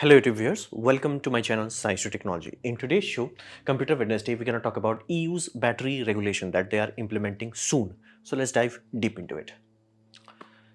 Hello YouTube viewers, welcome to my channel Science to Technology. In today's show, Computer Wednesday, we're going to talk about EU's battery regulation that they are implementing soon. So let's dive deep into it.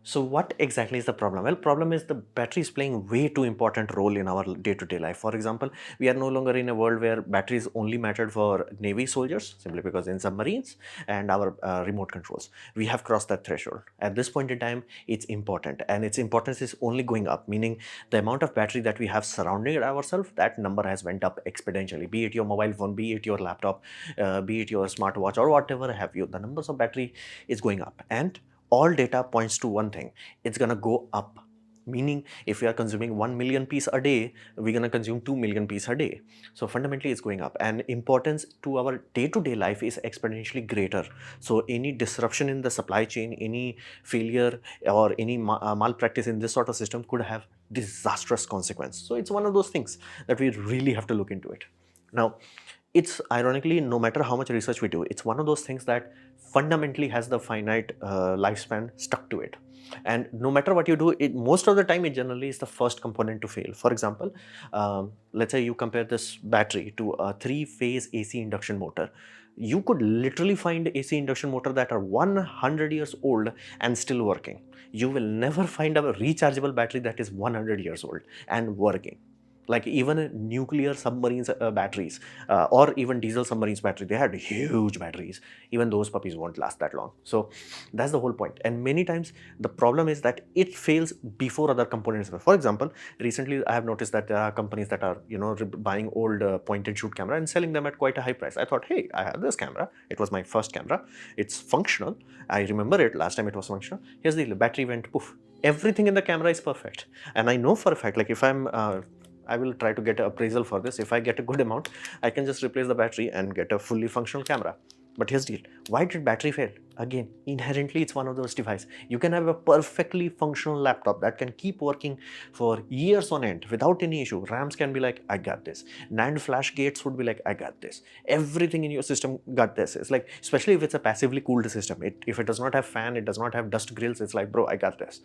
So what exactly is the problem? Well, problem is the battery is playing way too important role in our day-to-day life. For example, we are no longer in a world where batteries only mattered for Navy soldiers, simply because in submarines and our remote controls, we have crossed that threshold. At this point in time, it's important, and its importance is only going up, meaning the amount of battery that we have surrounding ourselves, that number has went up exponentially. Be it your mobile phone, be it your laptop, be it your smartwatch or whatever have you, the numbers of battery is going up. And all data points to one thing: it's gonna go up. Meaning, if we are consuming 1 million piece a day, we're gonna consume 2 million piece a day. So fundamentally, it's going up, and importance to our day-to-day life is exponentially greater. So any disruption in the supply chain, any failure or any malpractice in this sort of system could have disastrous consequence. So it's one of those things that we really have to look into it. Now, it's ironically, no matter how much research we do, it's one of those things that fundamentally has the finite lifespan stuck to it. And no matter what you do, it most of the time it generally is the first component to fail. For example, let's say you compare this battery to a 3-phase AC induction motor. You could literally find AC induction motor that are 100 years old and still working. You will never find a rechargeable battery that is 100 years old and working. Like even nuclear submarines batteries or even diesel submarines battery, they had huge batteries. Even those puppies won't last that long. So that's the whole point. And many times the problem is that it fails before other components. For example, recently I have noticed that there are companies that are buying old point and shoot camera and selling them at quite a high price. I thought, hey, I have this camera, it was my first camera, it's functional, I remember it last time it was functional. Here's the battery went poof, everything in the camera is perfect. And I know for a fact, like if I will try to get an appraisal for this. If I get a good amount, I can just replace the battery and get a fully functional camera. But here's the deal. Why did battery fail? Again, inherently, it's one of those devices. You can have a perfectly functional laptop that can keep working for years on end without any issue. RAMs can be like, I got this. NAND flash gates would be like, I got this. Everything in your system got this. It's like, especially if it's a passively cooled system. If it does not have fan, it does not have dust grills, it's like, bro, I got this.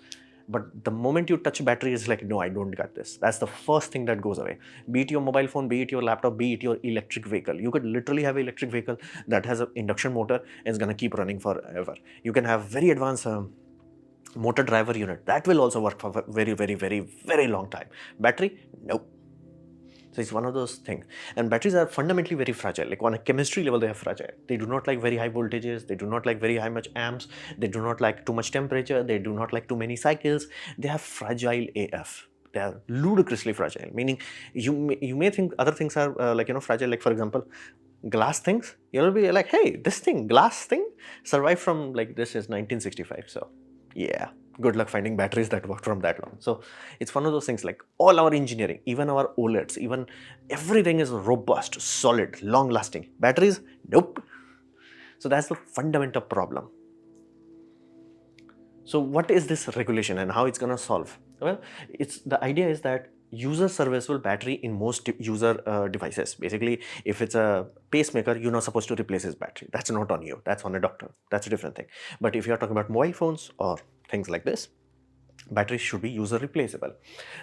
But the moment you touch battery, it's like, no, I don't got this. That's the first thing that goes away. Be it your mobile phone, be it your laptop, be it your electric vehicle. You could literally have an electric vehicle that has an induction motor and is going to keep running forever. You can have very advanced motor driver unit. That will also work for very, very, very, very long time. Battery, nope. So it's one of those things. And batteries are fundamentally very fragile. Like on a chemistry level, they are fragile. They do not like very high voltages. They do not like very high much amps. They do not like too much temperature. They do not like too many cycles. They are fragile AF. They are ludicrously fragile. Meaning, you may think other things are fragile. Like for example, glass things. You'll be like, hey, this thing, glass thing, survived from like this is 1965. So yeah, good luck finding batteries that work from that long. So it's one of those things, like all our engineering, even our OLEDs, even everything is robust, solid, long lasting. Batteries, nope. So that's the fundamental problem. So what is this regulation and how it's going to solve? Well, the idea is that user serviceable battery in most user devices. Basically, if it's a pacemaker, you're not supposed to replace his battery. That's not on you. That's on a doctor. That's a different thing. But if you're talking about mobile phones or things like this, batteries should be user replaceable.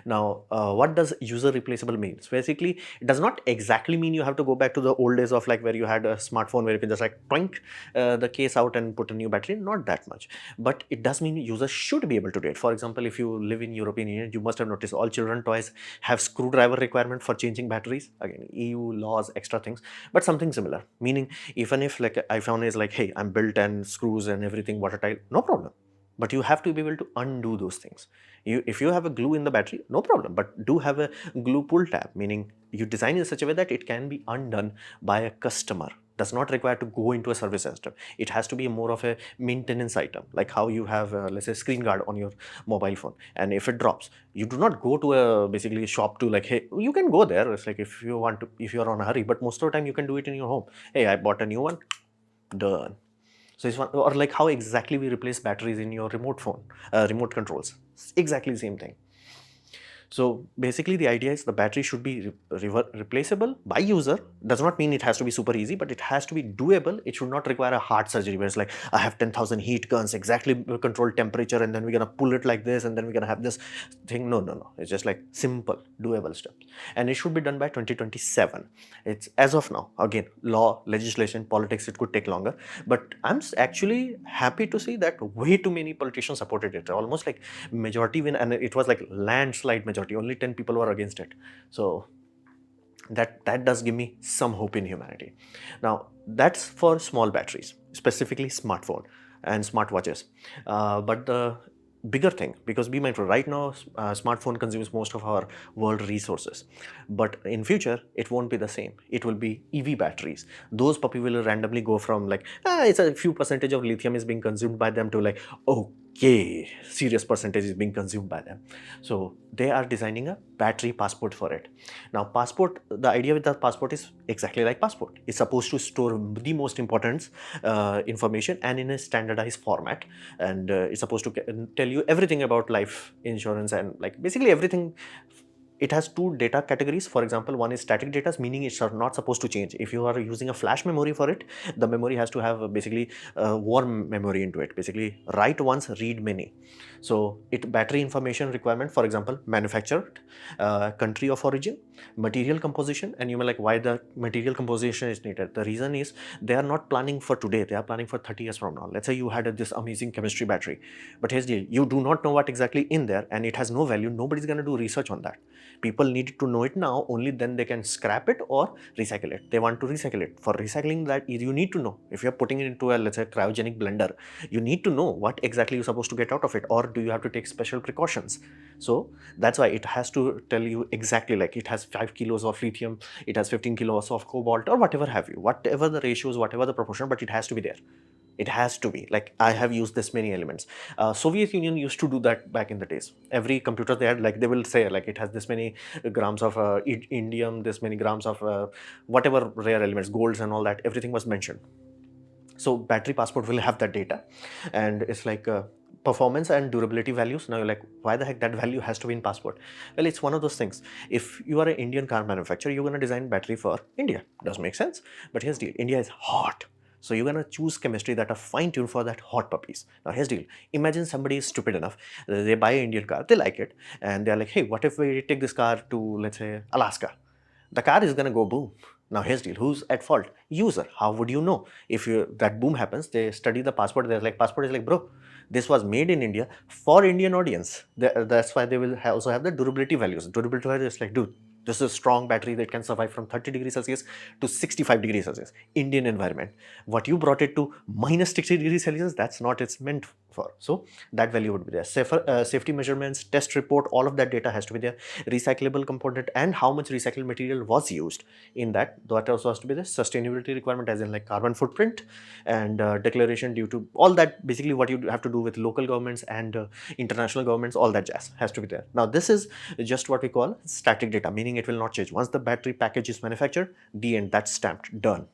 Now, what does user replaceable means? Basically, it does not exactly mean you have to go back to the old days of like where you had a smartphone where you can just like twink the case out and put a new battery. Not that much, but it does mean users should be able to do it. For example, if you live in European Union, you must have noticed all children toys have screwdriver requirement for changing batteries. Again, EU laws, extra things, but something similar. Meaning, even if like iPhone is like, hey, I'm built and screws and everything watertight, no problem. But you have to be able to undo those things. If you have a glue in the battery, no problem, but do have a glue pull tab, meaning you design in such a way that it can be undone by a customer. Does not require to go into a service center. It has to be more of a maintenance item, like how you have let's say screen guard on your mobile phone, and if it drops, you do not go to a basically shop to like, hey, you can go there. It's like if you want to, if you're on a hurry, but most of the time you can do it in your home. Hey, I bought a new one, done. So it's one, or like how exactly we replace batteries in your remote phone, remote controls. It's exactly the same thing. So basically the idea is the battery should be replaceable by user. Does not mean it has to be super easy, but it has to be doable. It should not require a heart surgery where it's like, I have 10,000 heat guns, exactly controlled temperature, and then we're gonna pull it like this, and then we're gonna have this thing. No, no, no. It's just like simple, doable steps. And it should be done by 2027. It's as of now. Again, law, legislation, politics, it could take longer. But I'm actually happy to see that way too many politicians supported it. Almost like majority win, and it was like landslide majority. Only 10 people were against it. So that does give me some hope in humanity. Now that's for small batteries, specifically smartphone and smartwatches. But the bigger thing, because be mindful, right now smartphone consumes most of our world resources, but in future it won't be the same. It will be EV batteries. Those puppy will randomly go from like, it's a few percentage of lithium is being consumed by them to like, okay, serious percentage is being consumed by them. So they are designing a battery passport for it. Now passport, the idea with the passport is exactly like passport. It's supposed to store the most important information and in a standardized format, and it's supposed to tell you everything about life insurance and like basically everything. It has two data categories. For example, one is static data, meaning it's not supposed to change. If you are using a flash memory for it, the memory has to have basically warm memory into it, basically write once, read many. So it battery information requirement, for example, manufactured, country of origin, material composition. And you may like, why the material composition is needed? The reason is they are not planning for today, they are planning for 30 years from now. Let's say you had this amazing chemistry battery, but here's the deal, you do not know what exactly in there and it has no value. Nobody's going to do research on that. People need to know it now, only then they can scrap it or recycle it. They want to recycle it. For recycling that, you need to know, if you're putting it into a, let's say, cryogenic blender, you need to know what exactly you're supposed to get out of it, or do you have to take special precautions? So that's why it has to tell you exactly, like it has 5 kilos of lithium, it has 15 kilos of cobalt, or whatever have you, whatever the ratios, whatever the proportion, but it has to be there. It has to be like, I have used this many elements. Soviet Union used to do that back in the days. Every computer they had, like they will say like it has this many grams of indium, this many grams of whatever rare elements, golds and all that, everything was mentioned. So battery passport will have that data, and it's like performance and durability values. Now you're like, why the heck that value has to be in passport? Well, it's one of those things. If you are an Indian car manufacturer, you're going to design battery for India. Does make sense. But here's the deal, India is hot. So you're going to choose chemistry that are fine-tuned for that hot puppies. Now here's the deal. Imagine somebody is stupid enough, they buy an Indian car, they like it, and they're like, hey, what if we take this car to, let's say, Alaska? The car is going to go boom. Now here's the deal, who's at fault? User. How would you know? If that boom happens, they study the passport, they're like, passport is like, bro, this was made in India for Indian audience. That's why they will also have the durability values. Durability values is like, dude, this is a strong battery that can survive from 30 degrees Celsius to 65 degrees Celsius. Indian environment. What you brought it to minus 60 degrees Celsius, that's not it's meant for. So that value would be there. Safety measurements, test report, all of that data has to be there. Recyclable component and how much recycled material was used in that. That also has to be the sustainability requirement, as in like carbon footprint and declaration due to all that. Basically what you have to do with local governments and international governments, all that jazz has to be there. Now this is just what we call static data, meaning it will not change. Once the battery package is manufactured, the end, that's stamped, done.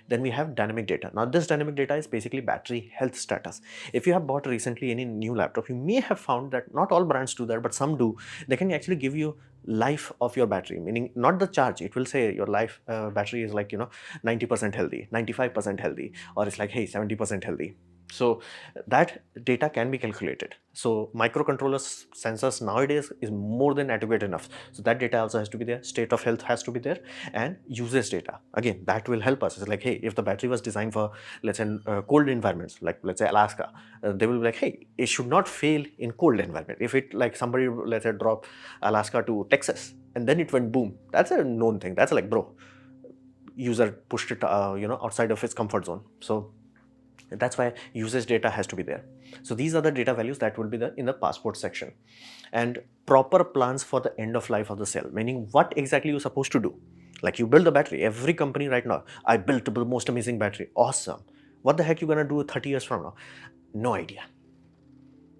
Then we have dynamic data. Now this dynamic data is basically battery health status. If you have bought recently any new laptop, you may have found that not all brands do that, but some do. They can actually give you life of your battery, meaning not the charge. It will say your life battery is like 90% healthy, 95% healthy, or it's like, hey, 70% healthy. So that data can be calculated. So microcontrollers sensors nowadays is more than adequate enough. So that data also has to be there. State of health has to be there, and usage data. Again, that will help us. It's like, hey, if the battery was designed for, let's say, cold environments, like let's say Alaska, they will be like, hey, it should not fail in cold environment. If it like somebody, let's say, drop Alaska to Texas and then it went boom, that's a known thing. That's like, bro, user pushed it outside of its comfort zone. So that's why usage data has to be there. So these are the data values that will be in the passport section. And proper plans for the end of life of the cell, meaning what exactly you're supposed to do. Like you build the battery. Every company right now, I built the most amazing battery. Awesome. What the heck you gonna do 30 years from now? No idea.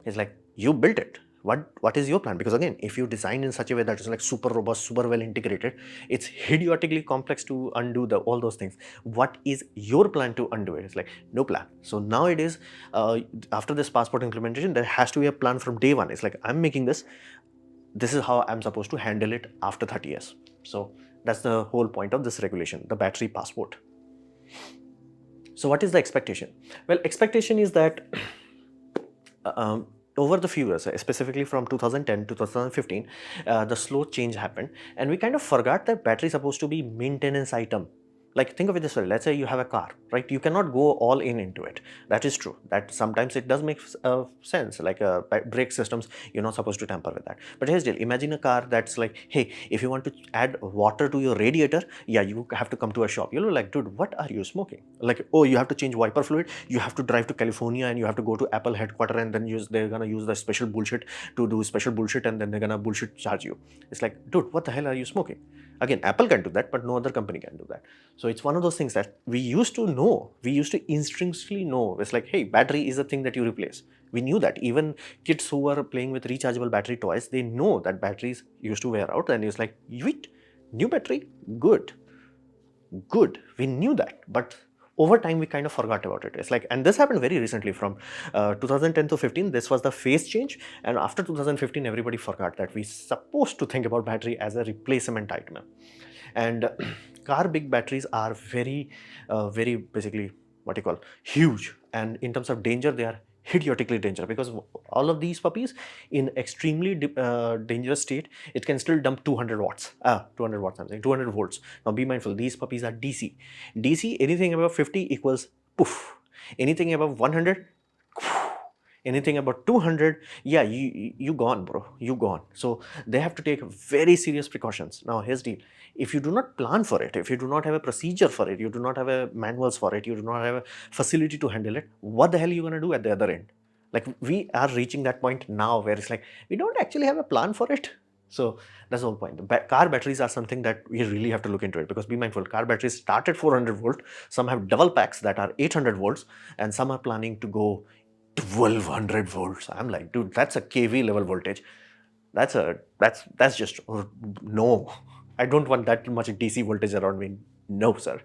It's like, you built it. What is your plan? Because again, if you design in such a way that is like super robust, super well integrated, it's idiotically complex to undo all those things. What is your plan to undo it? It's like, no plan. So nowadays, after this passport implementation, there has to be a plan from day one. It's like, I'm making this. this is how I'm supposed to handle it after 30 years. So that's the whole point of this regulation, the battery passport. So what is the expectation? Well, expectation is that over the few years, specifically from 2010 to 2015, the slow change happened, and we kind of forgot that battery is supposed to be maintenance item. Like, think of it this way, let's say you have a car, right? You cannot go all in into it. That is true, that sometimes it does make sense, like brake systems, you're not supposed to tamper with that. But here's the deal, imagine a car that's like, hey, if you want to add water to your radiator, yeah, you have to come to a shop. You're like, dude, what are you smoking? Like, oh, you have to change wiper fluid, you have to drive to California, and you have to go to Apple headquarters, and then they're gonna use the special bullshit to do special bullshit, and then they're gonna bullshit charge you. It's like, dude, what the hell are you smoking? Again, Apple can do that, but no other company can do that. So it's one of those things that we used to know, we used to instinctively know. It's like, hey, battery is the thing that you replace. We knew that. Even kids who were playing with rechargeable battery toys, they know that batteries used to wear out, and it's like, wait, new battery? Good. We knew that, but over time we kind of forgot about it. It's like, and this happened very recently from 2010 to 15. This was the phase change, and after 2015 everybody forgot that we supposed to think about battery as a replacement item. And car big batteries are very basically what you call huge, and in terms of danger they are idiotically dangerous, because all of these puppies in extremely dangerous state, it can still dump 200 watts 200 watts, I'm saying 200 volts. Now be mindful, these puppies are DC. Anything above 50 equals poof, anything above 100, anything about 200, yeah, you gone, bro, you gone. So they have to take very serious precautions. Now here's the deal, if you do not plan for it, if you do not have a procedure for it, you do not have a manuals for it, you do not have a facility to handle it, what the hell are you going to do at the other end? Like, we are reaching that point now where it's like we don't actually have a plan for it. So that's the whole point. Car batteries are something that we really have to look into it, because be mindful, car batteries start at 400 volt, some have double packs that are 800 volts, and some are planning to go 1200 volts. I'm like, dude, that's a kV level voltage. That's just, no. I don't want that much DC voltage around me. No, sir.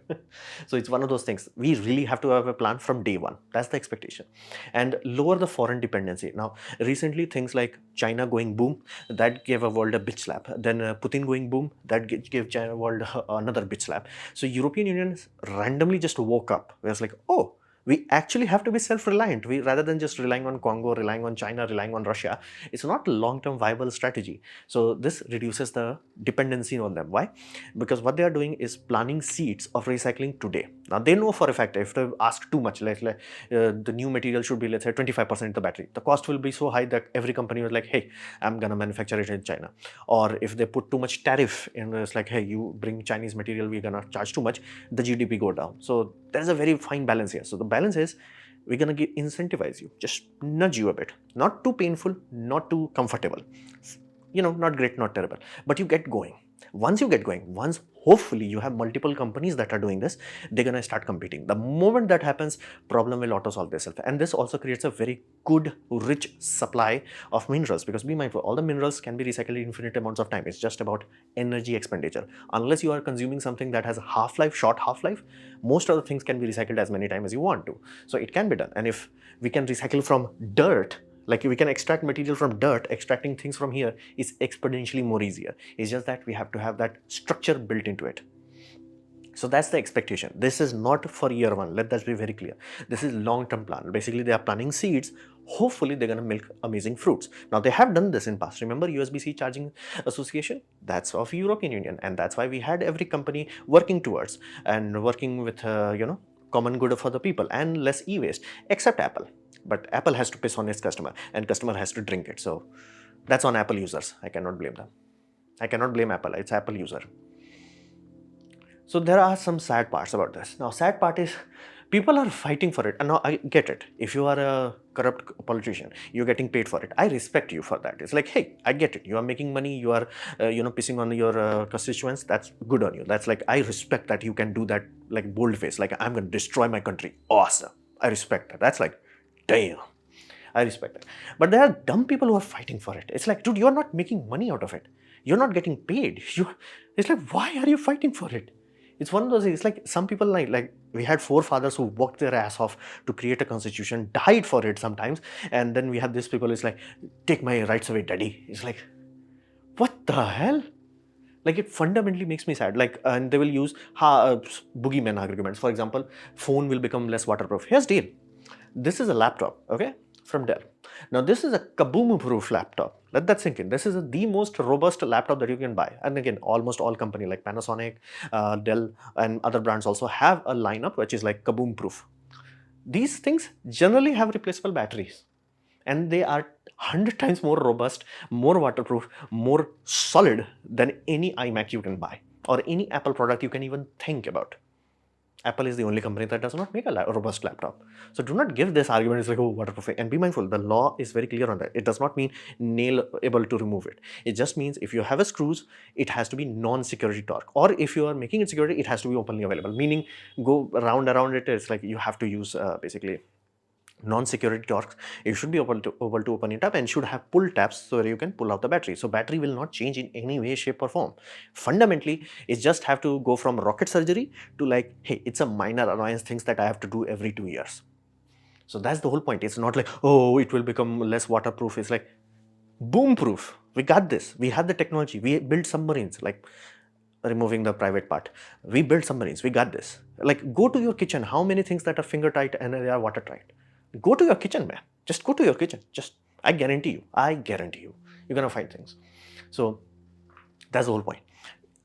So it's one of those things. We really have to have a plan from day one. That's the expectation. And lower the foreign dependency. Now, recently things like China going boom, that gave a world a bitch slap. Then Putin going boom, that gave China world another bitch slap. So European Union randomly just woke up. It was like, oh, we actually have to be self-reliant. We, rather than just relying on Congo, relying on China, relying on Russia, it's not a long-term viable strategy. So this reduces the dependency on them. Why? Because what they are doing is planting seeds of recycling today. Now they know for a fact, if they ask too much, like the new material should be, let's say, 25% the battery, the cost will be so high that every company was like, hey, I'm gonna manufacture it in China. Or if they put too much tariff in, it's like, hey, you bring Chinese material, we're gonna charge too much, the GDP go down. So there's a very fine balance here. So the balance is, we're gonna incentivize you, just nudge you a bit, not too painful, not too comfortable, not great, not terrible, but you get going. Once you get going, once hopefully you have multiple companies that are doing this, they're gonna start competing. The moment that happens, problem will auto solve itself. And this also creates a very good, rich supply of minerals, because be mindful, all the minerals can be recycled in infinite amounts of time. It's just about energy expenditure. Unless you are consuming something that has a half-life, short half-life, most other things can be recycled as many times as you want to. So it can be done. And if we can recycle from dirt, like we can extract material from dirt, extracting things from here is exponentially more easier. It's just that we have to have that structure built into it. So that's the expectation. This is not for year one. Let that be very clear. This is long-term plan. Basically, they are planting seeds. Hopefully, they're going to milk amazing fruits. Now, they have done this in past. Remember USB-C charging association? That's of European Union. And that's why we had every company working towards and working with, common good for the people and less e-waste, except Apple. But Apple has to piss on its customer, and customer has to drink it. So that's on Apple users. I cannot blame them. I cannot blame Apple. It's Apple user. So there are some sad parts about this. Now, sad part is people are fighting for it. And now I get it. If you are a corrupt politician, you're getting paid for it. I respect you for that. It's like, hey, I get it. You are making money. You are, pissing on your constituents. That's good on you. That's like, I respect that you can do that, like bold face. Like, I'm going to destroy my country. Awesome. I respect that. That's like, damn. I respect that. But there are dumb people who are fighting for it. It's like, dude, you're not making money out of it. You're not getting paid. It's like, why are you fighting for it? It's one of those, it's like some people like we had forefathers who worked their ass off to create a constitution, died for it sometimes. And then we have these people, it's like, take my rights away, daddy. It's like, What the hell? Like, it fundamentally makes me sad. Like, and they will use boogeyman arguments. For example, phone will become less waterproof. Here's deal. This is a laptop, okay, from Dell. Now, this is a kaboom-proof laptop. Let that sink in. This is the most robust laptop that you can buy. And again, almost all company like Panasonic, Dell, and other brands also have a lineup which is like kaboom-proof. These things generally have replaceable batteries, and they are 100 times more robust, more waterproof, more solid than any iMac you can buy or any Apple product you can even think about. Apple is the only company that does not make a robust laptop. So do not give this argument. It's like, oh, waterproof. And be mindful, the law is very clear on that. It does not mean nail able to remove it. It just means if you have a screws, it has to be non-security torque. Or if you are making it security, it has to be openly available. Meaning, go around it. It's like you have to use basically non-security torques. You should be able to open it up and should have pull tabs so that you can pull out the battery. So battery will not change in any way, shape or form. Fundamentally, it just have to go from rocket surgery to like, hey, it's a minor annoyance things that I have to do every 2 years. So that's the whole point. It's not like, oh, it will become less waterproof. It's like boom proof. We got this. We have the technology. We build submarines, like removing the private part. We build submarines. We got this. Like, go to your kitchen. How many things that are finger tight and they are water tight? Go to your kitchen, man. Just go to your kitchen. I guarantee you, you're gonna find things. So that's the whole point.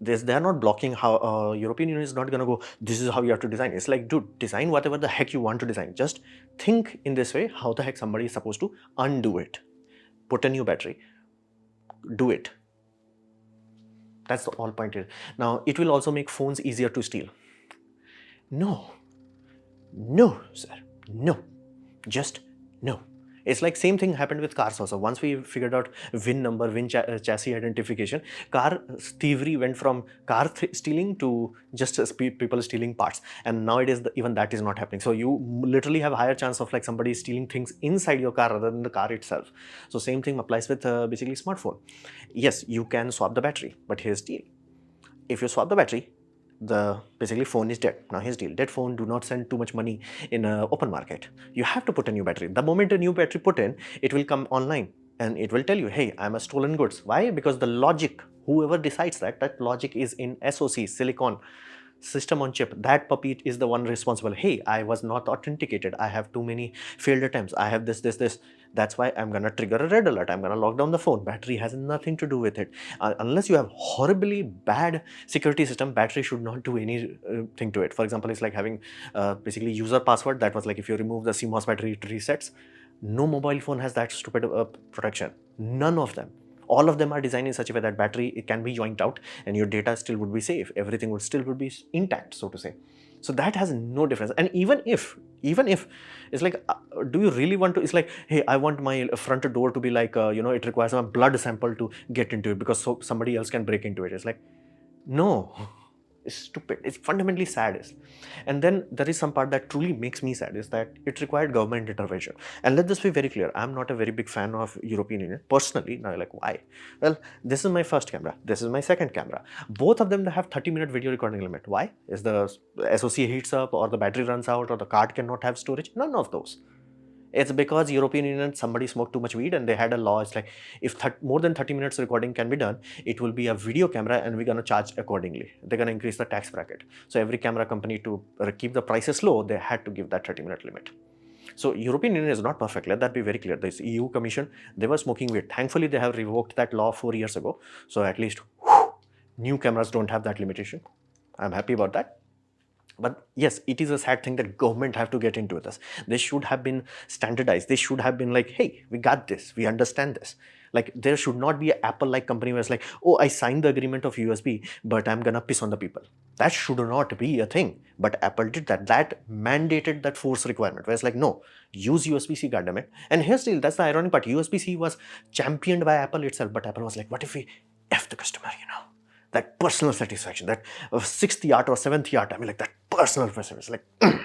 They're not blocking how European Union is not gonna go, this is how you have to design. It's like, dude, design whatever the heck you want to design. Just think in this way, how the heck somebody is supposed to undo it. Put a new battery. Do it. That's the whole point here. Now, it will also make phones easier to steal. No, sir, no. Just no. It's like same thing happened with cars also. Once we figured out VIN number, chassis identification, car thievery went from car stealing to just people stealing parts. And nowadays, even that is not happening. So you literally have higher chance of like somebody stealing things inside your car rather than the car itself. So same thing applies with basically smartphone. Yes, you can swap the battery, but here's the deal. If you swap the battery, the basically phone is dead. Now here's the deal. Dead phone do not send too much money in an open market. You have to put a new battery. The moment a new battery put in, it will come online and it will tell you, hey, I'm a stolen goods. Why? Because the logic, whoever decides that logic is in SoC, silicon, system on chip. That puppy is the one responsible. Hey, I was not authenticated. I have too many failed attempts. I have this. That's why I'm gonna trigger a red alert. I'm gonna lock down the phone. Battery has nothing to do with it. Unless you have horribly bad security system, battery should not do anything to it. For example, it's like having basically user password. That was like if you remove the CMOS battery, it resets. No mobile phone has that stupid protection. None of them. All of them are designed in such a way that battery, it can be joined out and your data still would be safe. Everything would be intact, so to say. So that has no difference. And even if it's like, do you really want to, it's like, hey, I want my front door to be like, it requires a blood sample to get into it because somebody else can break into it. It's like, no. It's stupid. It's fundamentally sad. And then there is some part that truly makes me sad is that it required government intervention. And let this be very clear. I'm not a very big fan of European Union personally. Now, like, why? Well, this is my first camera. This is my second camera. Both of them have 30-minute video recording limit. Why? Is the SoC heats up or the battery runs out or the card cannot have storage? None of those. It's because European Union, somebody smoked too much weed and they had a law. It's like, if more than 30 minutes recording can be done, it will be a video camera and we're going to charge accordingly. They're going to increase the tax bracket. So every camera company, to keep the prices low, they had to give that 30-minute limit. So European Union is not perfect. Let that be very clear. This EU Commission, they were smoking weed. Thankfully, they have revoked that law 4 years ago. So at least new cameras don't have that limitation. I'm happy about that. But yes, it is a sad thing that government have to get into this. They should have been standardized. They should have been like, hey, we got this. We understand this. Like, there should not be an Apple-like company where it's like, oh, I signed the agreement of USB, but I'm going to piss on the people. That should not be a thing. But Apple did that. That mandated that force requirement where it's like, no, use USB-C, goddammit. And here's still, that's the ironic part. USB-C was championed by Apple itself, but Apple was like, what if we F the customer, That personal satisfaction, that sixth yacht or seventh yacht, I mean, like that personal satisfaction, like,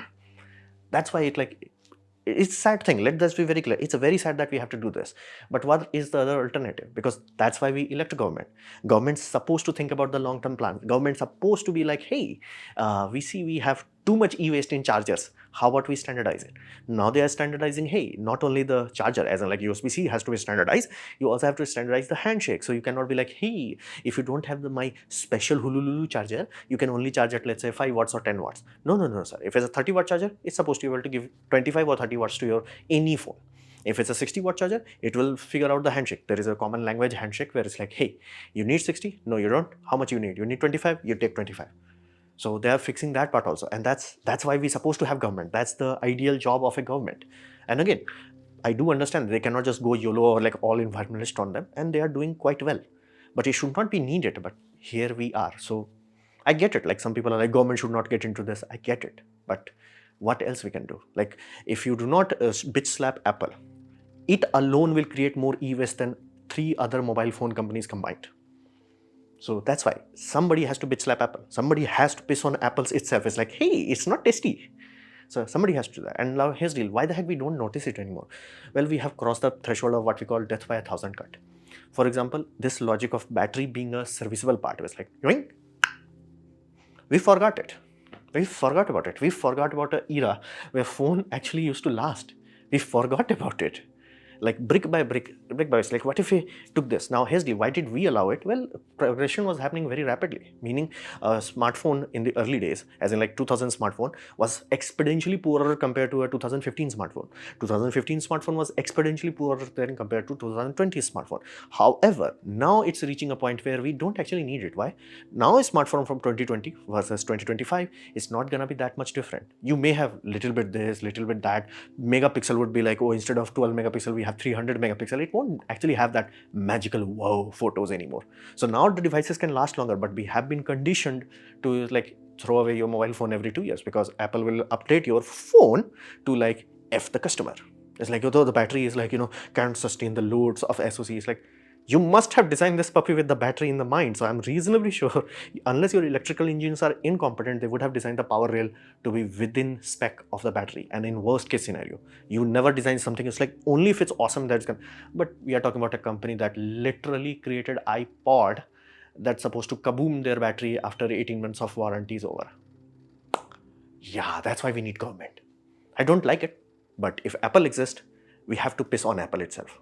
that's why it's a sad thing. Let us be very clear. It's very sad that we have to do this. But what is the other alternative? Because that's why we elect a government. Government's supposed to think about the long-term plan. Government's supposed to be like, hey, we see we have too much e-waste in chargers. How about we standardize it? Now they are standardizing, hey, not only the charger, as in like USB-C has to be standardized, you also have to standardize the handshake. So you cannot be like, hey, if you don't have my special Hulululu charger, you can only charge at, let's say, 5 watts or 10 watts. No, no, no, sir. If it's a 30-watt charger, it's supposed to be able to give 25 or 30 watts to your any phone. If it's a 60-watt charger, it will figure out the handshake. There is a common language handshake where it's like, hey, you need 60? No, you don't. How much you need? You need 25? You take 25. So they are fixing that part also. And that's why we're supposed to have government. That's the ideal job of a government. And again, I do understand they cannot just go YOLO or like all environmentalists on them, and they are doing quite well. But it should not be needed. But here we are. So I get it. Like some people are like, government should not get into this. I get it. But what else we can do? Like if you do not bitch slap Apple, it alone will create more e-waste than 3 other mobile phone companies combined. So that's why somebody has to bitch slap Apple. Somebody has to piss on Apple's itself. It's like, hey, it's not tasty. So somebody has to do that. And now here's the deal. Why the heck we don't notice it anymore? Well, we have crossed the threshold of what we call death by 1,000 cut. For example, this logic of battery being a serviceable part was like, yoink, we forgot it. We forgot about it. We forgot about an era where phone actually used to last. We forgot about it. Like brick by brick, it's like, what if we took this? Now, here's the, why did we allow it? Well, progression was happening very rapidly, meaning a smartphone in the early days, as in like 2000 smartphone, was exponentially poorer compared to a 2015 smartphone. 2015 smartphone was exponentially poorer than compared to 2020 smartphone. However, now it's reaching a point where we don't actually need it. Why? Now a smartphone from 2020 versus 2025 is not gonna be that much different. You may have little bit this, little bit that. Megapixel would be like, oh, instead of 12 megapixel, we have 300 megapixel. It won't actually have that magical wow photos anymore. So now the devices can last longer, but we have been conditioned to like throw away your mobile phone every 2 years because Apple will update your phone to like F the customer. It's like, although the battery is like, can't sustain the loads of SoC. It's like, you must have designed this puppy with the battery in the mind. So I'm reasonably sure, unless your electrical engineers are incompetent, they would have designed the power rail to be within spec of the battery. And in worst case scenario, you never design something. It's like only if it's awesome that's gonna. But we are talking about a company that literally created iPod that's supposed to kaboom their battery after 18 months of warranty is over. Yeah, that's why we need government. I don't like it, but if Apple exists, we have to piss on Apple itself.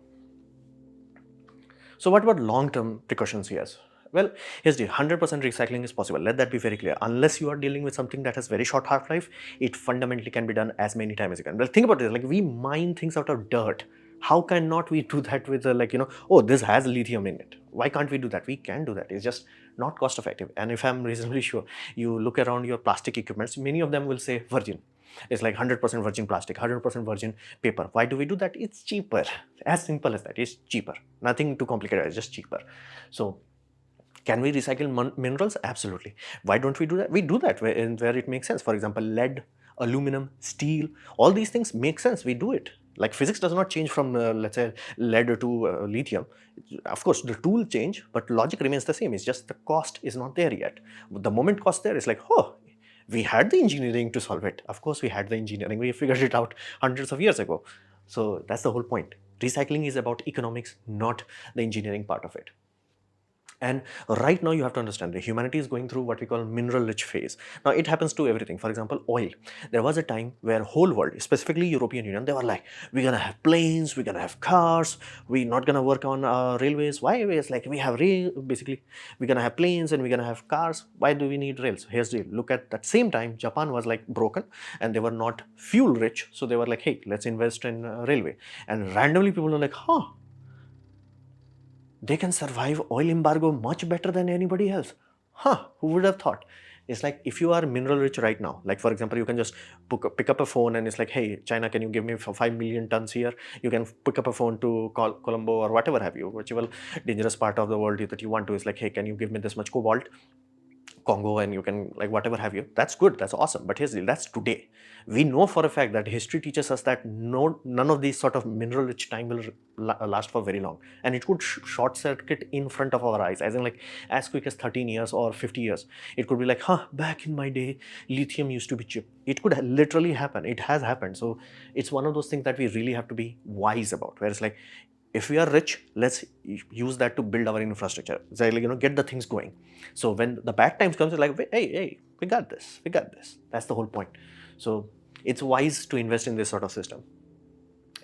So what about long-term precautions here? Well, here's the 100% recycling is possible. Let that be very clear. Unless you are dealing with something that has very short half-life, it fundamentally can be done as many times as you can. Well, think about this. Like we mine things out of dirt. How cannot we do that with oh, this has lithium in it. Why can't we do that? We can do that. It's just not cost effective. And if I'm reasonably sure, you look around your plastic equipments, many of them will say virgin. It's like 100% virgin plastic, 100% virgin paper. Why do we do that? It's cheaper. As simple as that. It's cheaper. Nothing too complicated. It's just cheaper. So can we recycle minerals? Absolutely. Why don't we do that? We do that where it makes sense. For example, lead, aluminum, steel, all these things make sense. We do it. Like physics does not change from, let's say, lead to lithium. Of course, the tool change, but logic remains the same. It's just the cost is not there yet. The moment cost there is like, oh, we had the engineering to solve it. Of course, we had the engineering. We figured it out hundreds of years ago. So that's the whole point. Recycling is about economics, not the engineering part of it. And right now you have to understand that humanity is going through what we call mineral rich phase. Now it happens to everything. For example, oil. There was a time where whole world, especially European Union, they were like, we're gonna have planes, we're gonna have cars, we're not gonna work on railways. Why? It's like we have basically we're gonna have planes and we're gonna have cars. Why do we need rails? Here's the look at that same time Japan was like broken and they were not fuel rich. So they were like, hey, let's invest in railway. And randomly people are like, huh, they can survive oil embargo much better than anybody else. Huh, who would have thought? It's like if you are mineral rich right now, like for example, you can just pick up a phone and it's like, hey, China, can you give me 5 million tons here? You can pick up a phone to Colombo or whatever have you, whichever dangerous part of the world that you want to. Is like, hey, can you give me this much cobalt? Congo, and you can like whatever have you. That's good, that's awesome. But here's the deal, that's today. We know for a fact that history teaches us that none of these sort of mineral rich time will last for very long, and it could short circuit in front of our eyes, as in like as quick as 13 years or 50 years. It could be like, huh, back in my day lithium used to be cheap. It could literally happen. It has happened. So it's one of those things that we really have to be wise about, where it's like If we are rich, let's use that to build our infrastructure. So, like, get the things going. So when the bad times comes, it's like, hey, we got this, we got this. That's the whole point. So it's wise to invest in this sort of system.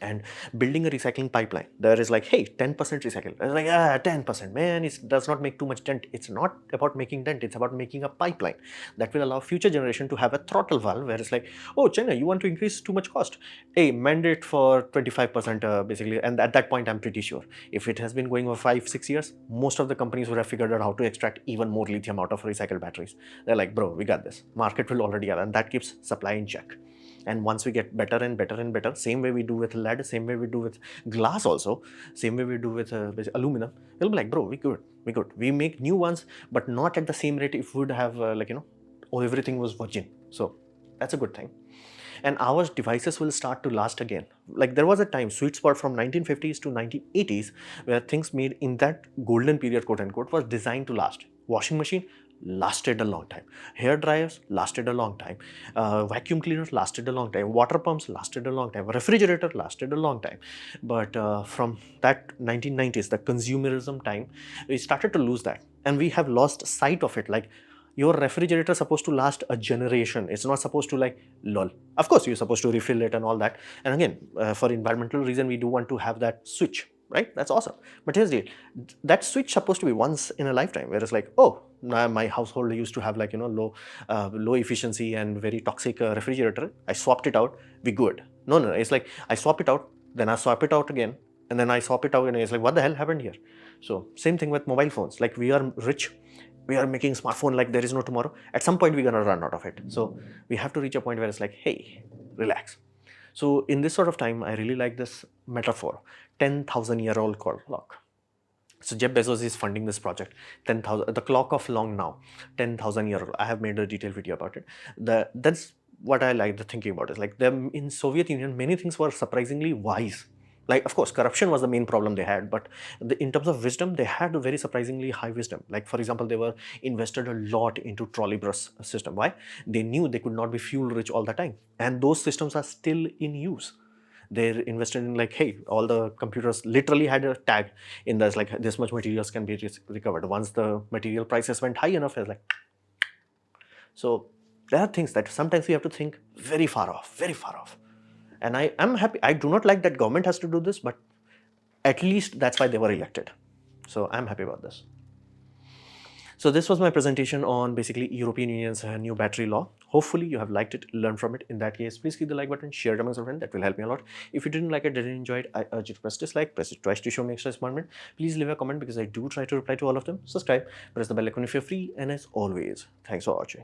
And building a recycling pipeline, there is like, hey, 10% recycle. It's like, 10%, man, it does not make too much dent. It's not about making dent, it's about making a pipeline that will allow future generation to have a throttle valve where it's like, oh, China, you want to increase too much cost, hey, mandate for 25%, basically. And at that point, I'm pretty sure if it has been going for 5-6 years, most of the companies would have figured out how to extract even more lithium out of recycled batteries. They're like, bro, we got this, market will already have, and that keeps supply in check. And once we get better and better and better, same way we do with lead, same way we do with glass also, same way we do with aluminum, it'll be like, bro, we good. We make new ones, but not at the same rate if we would have oh, everything was virgin. So that's a good thing. And our devices will start to last again. Like there was a time, sweet spot from 1950s to 1980s, where things made in that golden period, quote unquote, was designed to last. Washing machine lasted a long time. Hair dryers lasted a long time. Vacuum cleaners lasted a long time. Water pumps lasted a long time. Refrigerator lasted a long time. But from that 1990s, the consumerism time, we started to lose that. And we have lost sight of it. Like your refrigerator is supposed to last a generation. It's not supposed to like, lol. Of course, you're supposed to refill it and all that. And again, for environmental reason, we do want to have that switch, right? That's awesome. But here's the deal. That switch supposed to be once in a lifetime, where it's like, oh, my household used to have like, low efficiency and very toxic refrigerator. I swapped it out. We good. No. It's like I swap it out, then I swap it out again, and then I swap it out, and it's like, what the hell happened here? So same thing with mobile phones. Like we are rich, we are making smartphone like there is no tomorrow. At some point, we're gonna run out of it. So we have to reach a point where it's like, hey, relax. So in this sort of time, I really like this metaphor, 10,000-year-old clock. So Jeff Bezos is funding this project, 10,000, the clock of long now, 10,000-year-old. I have made a detailed video about it. That's what I like the thinking about it. Like them in Soviet Union, many things were surprisingly wise. Like, of course, corruption was the main problem they had, but in terms of wisdom, they had a very surprisingly high wisdom. Like, for example, they were invested a lot into trolley bus system. Why? They knew they could not be fuel rich all the time. And those systems are still in use. They're invested in like, hey, all the computers literally had a tag in this, like this much materials can be recovered. Once the material prices went high enough, it's like, so there are things that sometimes we have to think very far off, very far off. And I am happy. I do not like that government has to do this, but at least that's why they were elected. So I'm happy about this. So this was my presentation on basically European Union's new battery law. Hopefully you have liked it, learned from it. In that case, please click the like button, share it amongst your friends. That will help me a lot. If you didn't like it, didn't enjoy it, I urge you to press dislike, press it twice to show me extra smart. Please leave a comment because I do try to reply to all of them. Subscribe, press the bell icon if you're free. And as always, thanks for watching.